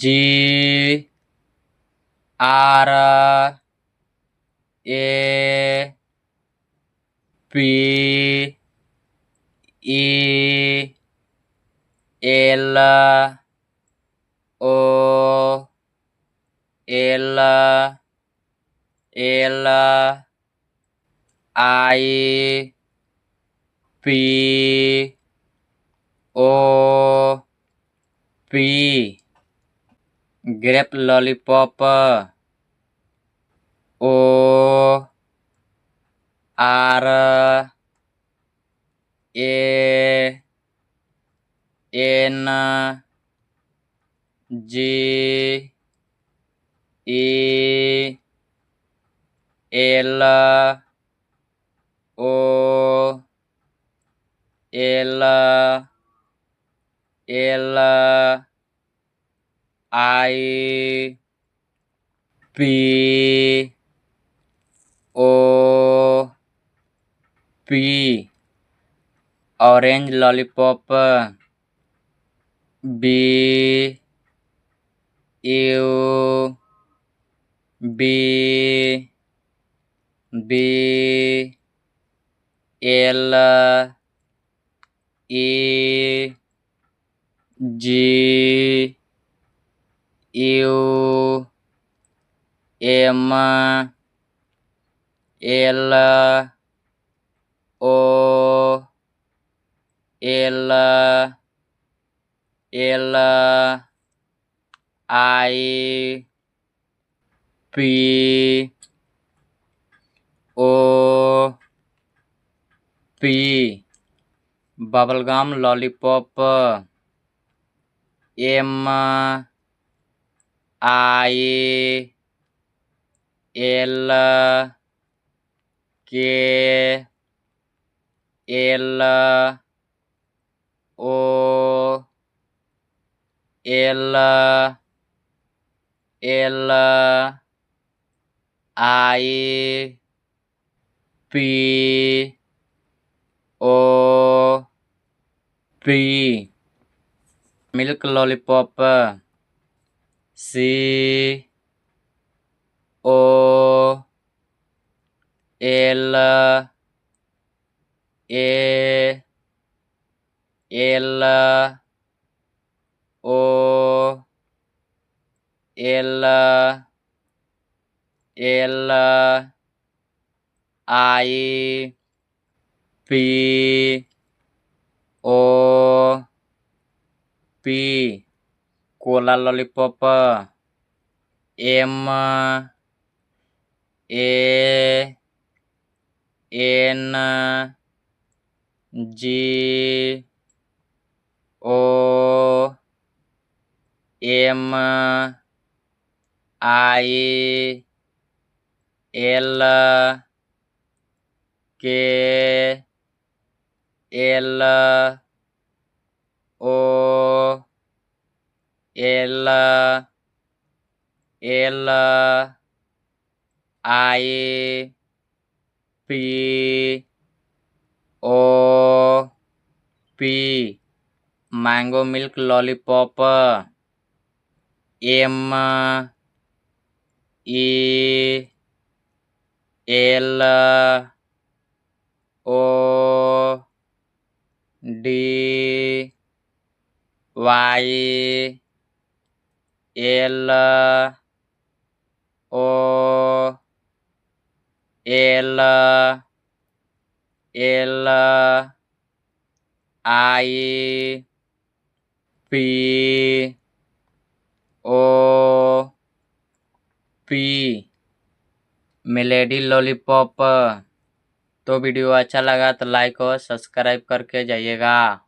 G R A P E L O L L I P O P Grape lollipop O R A N G E L O L L I P O P Orange lollipop B U B B L E G U M L O L L I P O P Bubblegum lollipop M I L K L O L L I P O P Milk lollipop C O L A L O L L I P O P Cola lollipop M A N G O M I L K L O L L I P O P Mango milk lollipop M E L O D Y L O L L I P O P Melody lollipop तो video अच्छा लगा तो like और subscribe करके जाइएगा।